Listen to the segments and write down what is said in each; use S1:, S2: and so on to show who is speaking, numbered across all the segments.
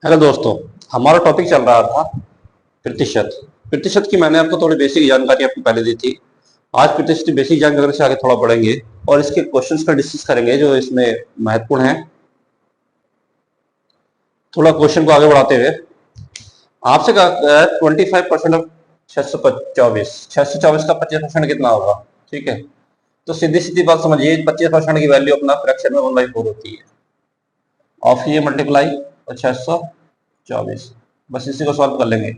S1: Hello दोस्तों। हमारा topic चल रहा था प्रतिशत। प्रतिशत की मैंने आपको थोड़ी बेसिक जानकारी आपको पहले दी थी। आज प्रतिशत की बेसिक जानकारी से आगे थोड़ा बढ़ेंगे और इसके क्वेश्चंस का डिस्कस करेंगे जो इसमें महत्वपूर्ण है। थोड़ा क्वेश्चन को आगे बढ़ाते हुए आपसे कहा 25% ऑफ 624 का 25% कितना होगा। ठीक है, तो सीधी सीधी बात समझिए, 25% की वैल्यू अपना फ्रैक्शन में 1/4 होती है। ऑफ ये मल्टीप्लाई और 624, बस इसी को सॉल्व कर लेंगे।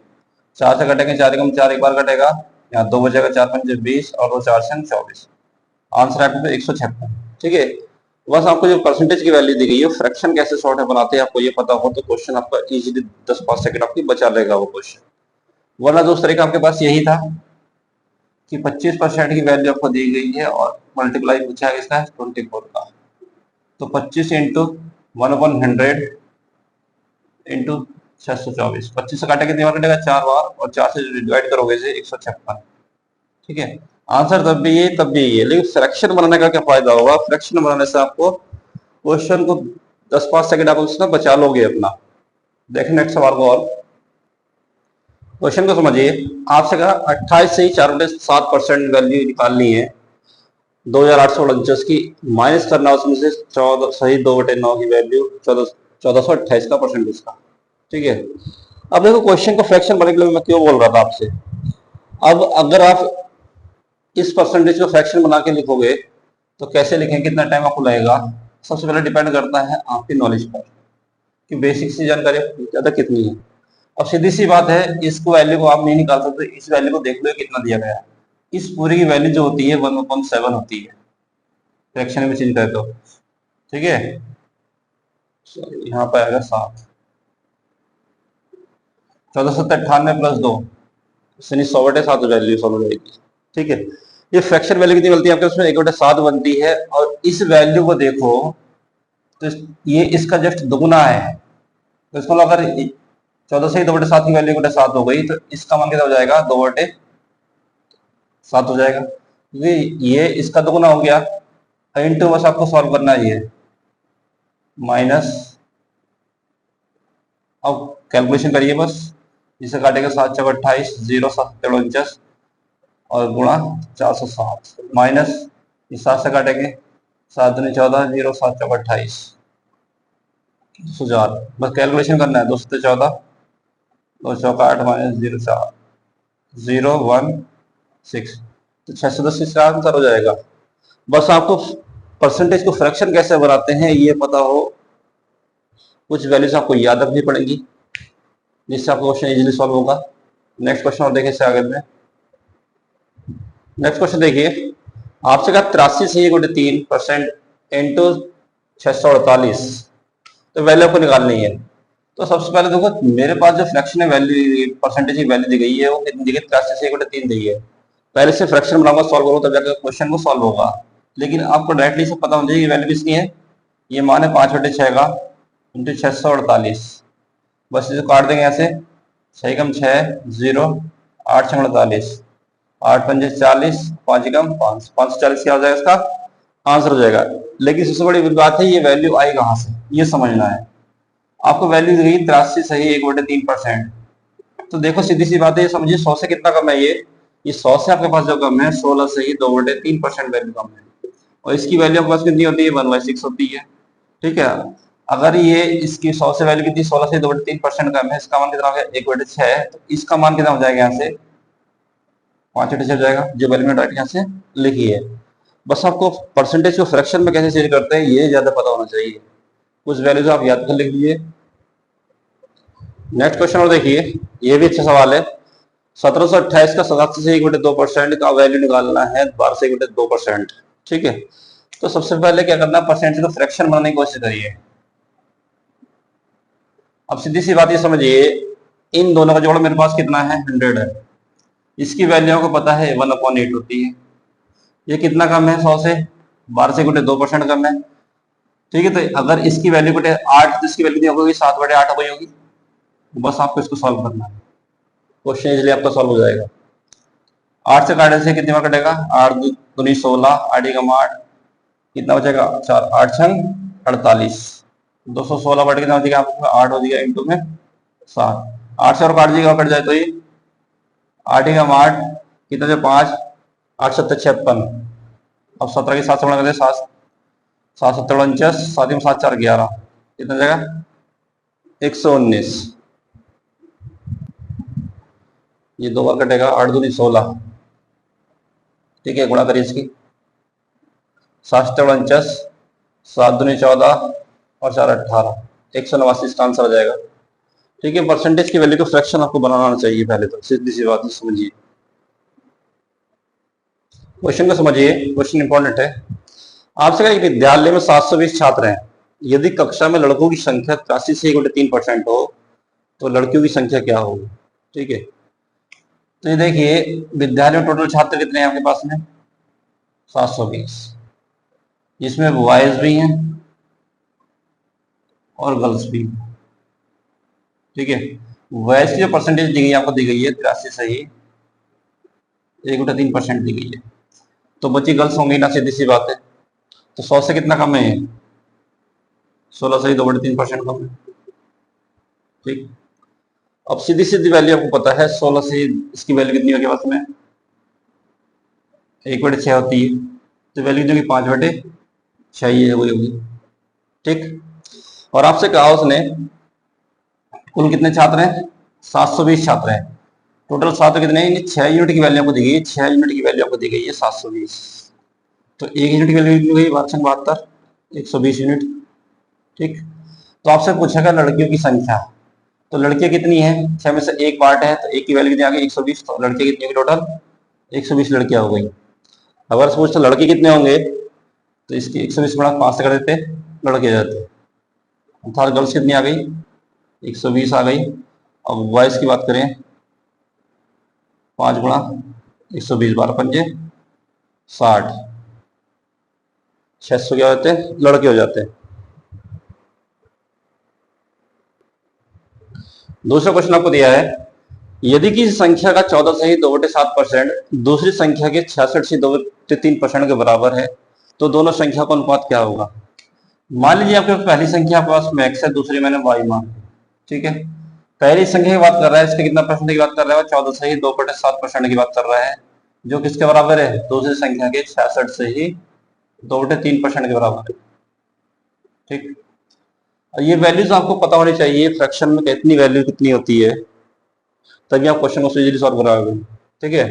S1: 4 से कटेंगे, 4 एकम 4 एक बार कटेगा, यहाँ 2 बचेगा, 4 पंजे 20 और 2 4 से 24। आंसर आएगा 156। ठीक है, बस आपको जो परसेंटेज की वैल्यू दी गई है फ्रैक्शन कैसे सॉर्ट है बनाते हैं आपको ये पता हो तो क्वेश्चन आपका इजीली 10-5 सेकंड आपकी बचा लेगा वो क्वेश्चन। वरना दूसरे तरीका आपके पास यही था कि 25% की वैल्यू आपको दी गई है और मल्टीप्लाई पूछा है इसका 24 का, तो 25 इंटू 1/100 इंटू 624, 25 से काटे कितनी बार कटेगा 4 बार, और 4 से डिवाइड करोगे इसे 156। ठीक है, आंसर तब भी ये तब भी ये, लेकिन फ्रैक्शन बनाने का क्या फायदा होगा। फ्रैक्शन बनाने से आपको क्वेश्चन को 10-5 सेकंड आप उसमें बचा लोगे अपना। देखिए नेक्स्ट सवाल को, और क्वेश्चन को समझिए। आपसे कहा 28 से ही 4/7% वैल्यू निकालनी है 2849 की, माइनस करना उसमें से 14 सही 2/9 की वैल्यू 1428 का परसेंटेज का। ठीक है, अब देखो क्वेश्चन को फ्रैक्शन बनाने के लिए मैं क्यों बोल रहा था आपसे। अब अगर आप इस परसेंटेज को फ्रैक्शन बना के लिखोगे तो कैसे लिखें, कितना टाइम आपको लगेगा, सबसे पहले डिपेंड करता है आपकी नॉलेज पर कि बेसिक सी जानकारी ज्यादा कितनी है। अब सीधी सी बात है, इस वैल्यू को आप नहीं निकाल सकते, इस वैल्यू को देख लो कितना दिया गया है। इस पूरी की वैल्यू जो होती है 1/7 होती है फ्रैक्शन में चेंज करे तो। ठीक है, यहाँ पर आएगा 7, 1498 प्लस 2 यानी 100/7 वैल्यू सॉल्व हो जाएगी। ठीक है, ये फ्रैक्शन वैल्यू कितनी बनती है आपके उसमें 1/7 बनती है, और इस वैल्यू को देखो तो ये इसका जस्ट दुगुना है। तो इसको अगर 14 से ही 2/7 की वैल्यू 1/7 हो गई तो इसका मान कितना हो जाएगा 2/7 हो जाएगा, क्योंकि ये इसका दुगुना हो गया। इंटू बस आपको सॉल्व करना है ये माइनस, अब कैलकुलेशन करिए बस, इसे काटेगा 7 चौक 28, 0 7 49 और गुणा 407 माइनस इस 7 से काटेंगे 7 दूनी 14, 0 7 चौक 28 1000, बस कैलकुलेशन करना है। 2 7 14, 2 चौक 8 माइनस 0 4 0 1 6, तो 610 इसका आंसर हो जाएगा। बस आपको परसेंटेज को फ्रैक्शन कैसे बनाते हैं ये पता हो, कुछ वैल्यूज आपको याद रखनी पड़ेगी जिससे आपका क्वेश्चन इजीली सॉल्व होगा। नेक्स्ट क्वेश्चन और देखें इससे आगे में। नेक्स्ट क्वेश्चन देखिए, आपसे कहा 83 से 3% इंटू 648, तो वैल्यू आपको निकालनी है। तो सबसे पहले देखो मेरे पास जो फ्रैक्शन है वैल्यू परसेंटेज की वैल्यू दी गई है वो कितनी दी गई, 83 से 3 दी है। पहले से फ्रैक्शन बनाऊंगा, सॉल्व करूँ तब जाकर क्वेश्चन को सॉल्व होगा, लेकिन आपको डायरेक्टली से पता होना चाहिए वैल्यू किसकी है। ये मान है 5/6 का इंटू 648, बस इसे काट देंगे ऐसे, 6 कम 6 0 8 6 48, 8 पंजे 40, 5 कम 5 540 क्या हो जाएगा इसका आंसर हो जाएगा। लेकिन सबसे बड़ी बात है ये वैल्यू आई कहाँ से, ये समझना है आपको। वैल्यू दी गई 83 सही 1/3%, तो देखो सीधी सी बात है, ये समझिए 100 से कितना कम है ये 100 से आपके पास जो कम है 16 से ही 2/3% वैल्यू कम है, और इसकी वैल्यू आपके पास कितनी होती है 1/6 होती है। ठीक है, अगर ये इसकी 100 से वैल्यू कितनी 16 से 2/3% कम है, इसका मान कितना हो गया 1/6, तो इसका मान कितना हो जाएगा यहाँ से 5/6 हो जाएगा, जो वैल्यू मैंने डायरेक्ट यहाँ से लिखी है। बस आपको परसेंटेज को फ्रैक्शन में कैसे चेंज करते हैं ये ज्यादा पता होना चाहिए, कुछ वैल्यूज आप याद कर लिख लीजिए। नेक्स्ट क्वेश्चन और देखिए, ये भी अच्छा सवाल है। 1728 का 87 से 1/2% का वैल्यू निकालना है 12 से 1/2%। ठीक है, तो सबसे पहले क्या करना है, परसेंटेज को फ्रैक्शन बनाने की कोशिश करिए। अब सीधी सी बात ये समझिए, इन दोनों का जोड़ मेरे पास कितना है 100 है, इसकी वैल्यू को पता है 1/8 होती है। ये कितना कम है 100 से, 12 से 2% कम है। ठीक है, तो अगर इसकी वैल्यू 8 तो इसकी वैल्यू कितनी होगी 7/8 हो गई होगी। बस आपको इसको सॉल्व करना है, क्वेश्चन इजीली आपका सॉल्व हो जाएगा। 8 से काटने से कितनी बार कटेगा 8 दूनी 16, 8 एकम 8, कितना बचेगा 4 8 छंग 48, 216 बट कितना हो जाएगा आपको 8 हो जाएगा इंटू में 7, 8 से और काट जाएगा, कट जाए तो ये 8 एकम 8 कितना जो 5, 8 7 56। अब 17 के 7 से गुणा कर दे 7 7 7 49, 7 7 4 11 कितना जाएगा 119। ये 2 बार कटेगा, 8 दूनी 16, ठीक है, गुणा करिए इसकी 7 7 49, 7 दूनी 14 और 4 18, 189 इसका आंसर आ जाएगा। ठीक है, परसेंटेज की वैल्यू को फ्रैक्शन आपको बनाना चाहिए पहले तो, सीधी सी बात समझिए। क्वेश्चन को समझिए, क्वेश्चन इंपॉर्टेंट है। आपसे कहा विद्यालय में 720 छात्र हैं, यदि कक्षा में लड़कों की संख्या 83 से 1/3% हो तो लड़कियों की संख्या क्या होगी। ठीक है, तो ये देखिए विद्यालय में टोटल छात्र कितने हैं आपके पास में 720, जिसमें बॉयज भी हैं और गर्ल्स भी। ठीक है, बॉयज की जो परसेंटेज दी गई है आपको दी गई है 83 से ही 1/3% दी गई है, तो बच्ची गर्ल्स होंगी ना, सीधी सी बात है। तो 100 से कितना कम है 16 से ही 2/3% कम है। ठीक, अब सीधी सीधी वैल्यू आपको पता है 16 से इसकी वैल्यू कितनी होगी बस में 1/6 होती है, तो वैल्यू कितनी होगी 5/6 ये होगी। ठीक, और आपसे कहा उसने कुल कितने छात्र हैं 720 छात्र हैं, टोटल छात्र कितने हैं 6 यूनिट की वैल्यू आपको दी गई है, 6 यूनिट की वैल्यू आपको दी गई है 720, तो 1 यूनिट की वैल्यू कितनी हुई 72, 120 यूनिट। ठीक, तो आपसे पूछेगा लड़कियों की संख्या, तो लड़कियां कितनी है 6 में से एक पार्ट है, तो एक की वैल्यू कितनी आ गई 120, तो लड़कियां कितनी होगी टोटल 120 लड़कियां हो गई। अगर सोचते लड़के कितने होंगे तो इसकी 120 गुणा 5 से कर देते, लड़के जाते, अर्थात गर्ल्स कितनी आ गई 120 आ गई। अब बॉयज की बात करें 5 गुणा 120 12 पंजे 60, 600 क्या होते हैं लड़के हो जाते हैं। दूसरा क्वेश्चन आपको दिया है, यदि किसी संख्या का 14 से ही 2/7% दूसरी संख्या के 66 से 2/3% के बराबर है तो दोनों संख्या का अनुपात क्या होगा। मान लीजिए आपके पास पहली संख्या आपके पास में x है, दूसरी मैंने y मान, ठीक है, पहली संख्या की बात कर रहा है इसके कितना परसेंट की बात कर रहा है 14 से ही 2/7% की बात कर रहा है, जो किसके बराबर है दूसरी संख्या के 66 से ही 2/3% के बराबर है। ठीक, ये वैल्यूज आपको पता होनी चाहिए फ्रैक्शन में कितनी वैल्यू कितनी होती है, तभी आप क्वेश्चन को इजीली सॉल्व कराओगे। ठीक है,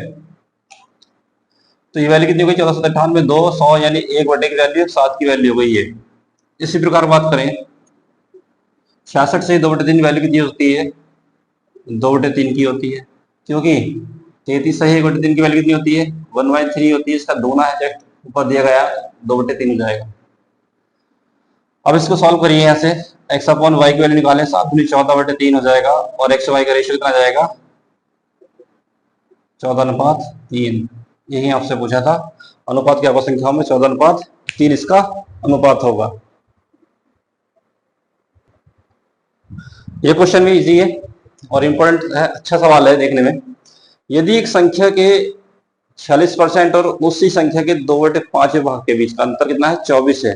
S1: तो ये वैल्यू कितनी हो गई 1498 2 100 यानी 1/की वैल्यू 7 की वैल्यू हो गई है। इसी प्रकार बात करें 66 से 2/3 वैल्यू कितनी होती है 2/3 की होती है, क्योंकि 33 से 1/3 की वैल्यू कितनी होती है 1/3 होती है, इसका दोना है ऊपर दिया गया 2/3 हो जाएगा। अब इसको सॉल्व करिए, यहाँ से x अपॉन वाई की वैल्यू निकालें 7 दूनी 14/3 हो जाएगा, और x y का रेशियो कितना जाएगा 14:3। यही आपसे पूछा था अनुपात क्या होगा संख्याओं में 14:3 इसका अनुपात होगा। ये क्वेश्चन भी इजी है और इम्पोर्टेंट है, अच्छा सवाल है देखने में। यदि एक संख्या के 46% और उसी संख्या के 2/5 भाग के बीच का अंतर कितना है 24 है,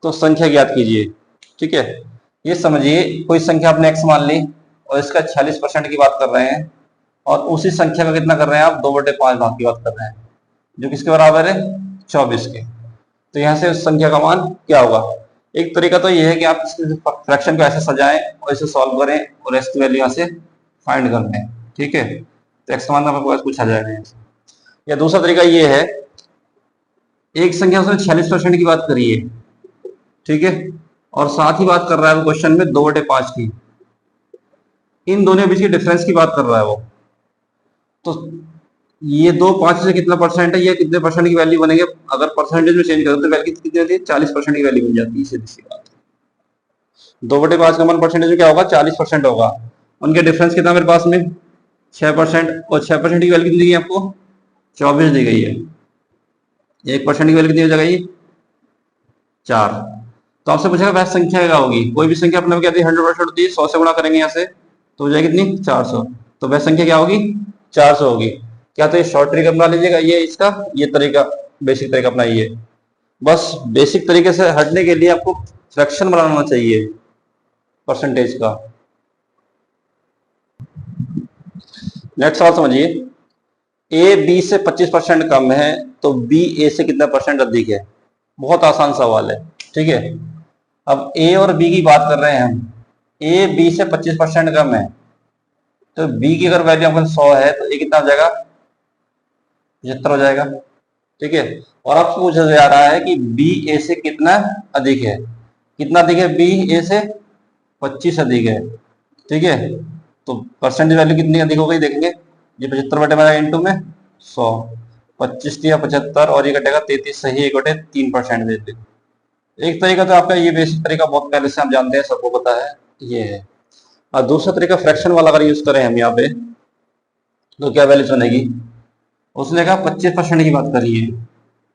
S1: तो संख्या ज्ञात कीजिए। ठीक है, ये समझिए कोई संख्या आपने x मान ली और इसका 46% की बात कर रहे हैं, और उसी संख्या का कितना कर रहे हैं आप 2/5 भाग की बात कर रहे हैं, जो किसके बराबर है 24 के। तो यहाँ से उस संख्या का मान क्या होगा। एक तरीका तो ये है कि आप फ्रैक्शन को ऐसे सजाएं और इसे सॉल्व करें और x की वैल्यू यहाँ से फाइंड कर लें। ठीक है, तो x मान आपको पूछा जाएगा। या दूसरा तरीका ये है, एक संख्या उसने 46% की बात करी है, ठीक है, और साथ ही बात कर रहा है वो क्वेश्चन में 2/5 की, इन दोनों के बीच की डिफरेंस की बात कर रहा है वो, तो ये 2 5 से कितना परसेंट है, ये कितने परसेंट की वैल्यू बनेंगे, अगर परसेंटेज में चेंज करो तो वैल्यू कितनी होती है 40% की वैल्यू बन जाती है। सीधी सी बात है 2/5 का मान परसेंटेज में क्या होगा 40% होगा, उनके डिफरेंस कितना मेरे पास में 6%, और 6% की वैल्यू कितनी दी गई आपको 24 दी गई है, 1% की वैल्यू कितनी हो जाएगी 4। तो आपसे पूछेगा वह संख्या क्या होगी, कोई भी संख्या अपने क्या 100% होती है, 100 से गुणा करेंगे यहाँ से तो हो जाएगी कितनी 400, तो वह संख्या क्या होगी 400 होगी। क्या तो ये शॉर्ट तरीका अपना लीजिएगा, ये इसका ये तरीका बेसिक तरीका अपनाइए। बस बेसिक तरीके से हटने के लिए आपको फ्रैक्शन बनाना चाहिए, परसेंटेज का। नेक्स्ट सवाल समझिए, ए बी से 25% कम है तो बी ए से कितना परसेंट अधिक है। बहुत आसान सवाल है, ठीक है। अब ए और बी की बात कर रहे हैं हम, ए बी से 25% कम है तो बी की अगर वैल्यू हमको 100 है तो ए कितना हो जाएगा, 75 हो जाएगा, ठीक है। और आपसे पूछा जा रहा है कि बी ए से कितना अधिक है, कितना अधिक है, बी ए से 25 अधिक है, ठीक है। तो परसेंटेज वैल्यू कितनी अधिक हो गई देखेंगे, ये 75 बटे में इंटू में 100, 25 दिया 75 और ये कटेगा 33 सही 1/3% देते। एक तरीका तो आपका ये बेसिक तरीका बहुत पहले से हम जानते हैं, सबको पता है, ये है। और दूसरा तरीका फ्रैक्शन वाला अगर यूज करें हम यहाँ पे तो क्या वैल्यू बनेगी, उसने कहा 25% की बात करी है,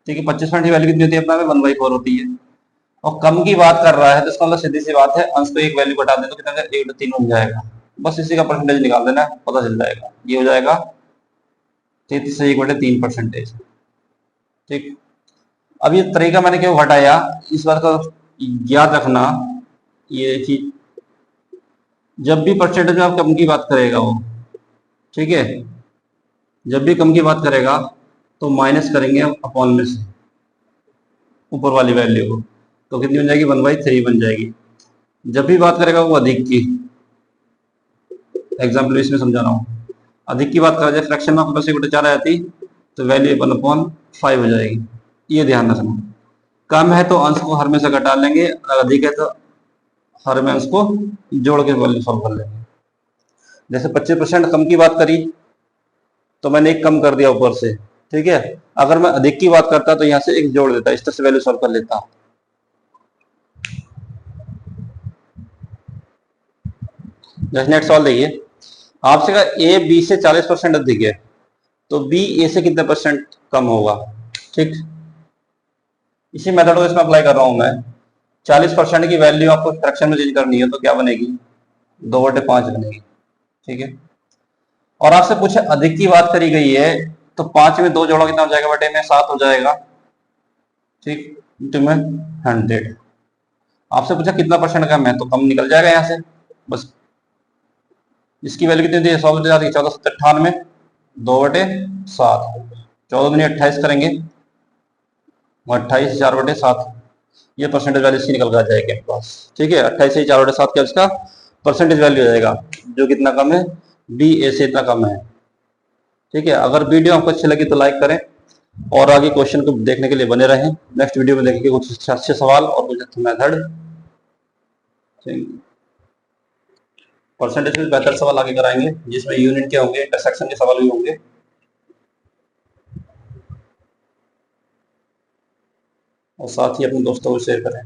S1: ठीक है। 25% की वैल्यू कितनी होती है अपना में 1/4 होती है। और कम की बात कर रहा है तो इसका मतलब सीधी सी बात है, अंश को एक वैल्यू घटा दें तो कितना 1/3 बन जाएगा। बस इसी का परसेंटेज निकाल देना, पता चल जाएगा, ये हो जाएगा 33 से 1/3%, ठीक। अब ये तरीका मैंने क्यों घटाया, इस बात का याद रखना, ये चीज जब भी परसेंटेज में आप कम की बात करेगा वो, ठीक है, जब भी कम की बात करेगा तो माइनस करेंगे अपॉन में से ऊपर वाली वैल्यू को, तो कितनी बन जाएगी, 1/3 बन जाएगी। जब भी बात करेगा वो अधिक की, एग्जाम्पल इसमें समझा रहा हूँ, अधिक की बात करा जाए फ्रैक्शन में आपके पास 1/4 आ जाती तो वैल्यू 1/5 हो जाएगी, ये ध्यान रखना। कम है तो अंश को हर में से घटा लेंगे, अगर अधिक है तो हर में अंश को जोड़ के वैल्यू सॉल्व कर लेंगे। जैसे 25% कम की बात करी तो मैंने एक कम कर दिया ऊपर से, ठीक है। अगर मैं अधिक की बात करता तो यहां से एक जोड़ देता, इस तरह से वैल्यू सॉल्व कर लेता। जैसे नेक्स्ट सवाल देखिए, आपसे कहा ए बी से 40% अधिक है तो बी ए से कितने परसेंट कम होगा, ठीक। इसी मेथड को इसमें अप्लाई कर रहा हूं मैं। 40% की वैल्यू आपको फ्रैक्शन में चेंज करनी है तो क्या बनेगी, 2/5 बनेगी, ठीक है। और आपसे पूछे अधिक की बात करी गई है तो 5 में 2 जोड़ा कितना हो जाएगा, बटे में 7 हो जाएगा, ठीक, इंटू में 100। आपसे पूछा कितना परसेंट कम है तो कम निकल जाएगा यहां से, बस इसकी वैल्यू कितनी थी, 100 14 7 98, 2/7, 14 दूनी 28 करेंगे, 28 4/7, ये परसेंटेज वैल्यू इसकी निकल कर आ जाएगी आपके पास, ठीक है। 28 से 4/7 क्या इसका परसेंटेज वैल्यू हो जाएगा, जो कितना कम है, बी ए से इतना कम है, ठीक है। अगर वीडियो आपको अच्छी लगी तो लाइक करें और आगे क्वेश्चन को देखने के लिए बने रहें। नेक्स्ट वीडियो में देखेंगे कुछ अच्छे सवाल और कुछ अच्छे मेथड, परसेंटेज में बेहतर सवाल आगे कराएंगे जिसमें यूनिट के होंगे, इंटरसेक्शन के सवाल भी होंगे, और साथ ही अपने दोस्तों को शेयर करें।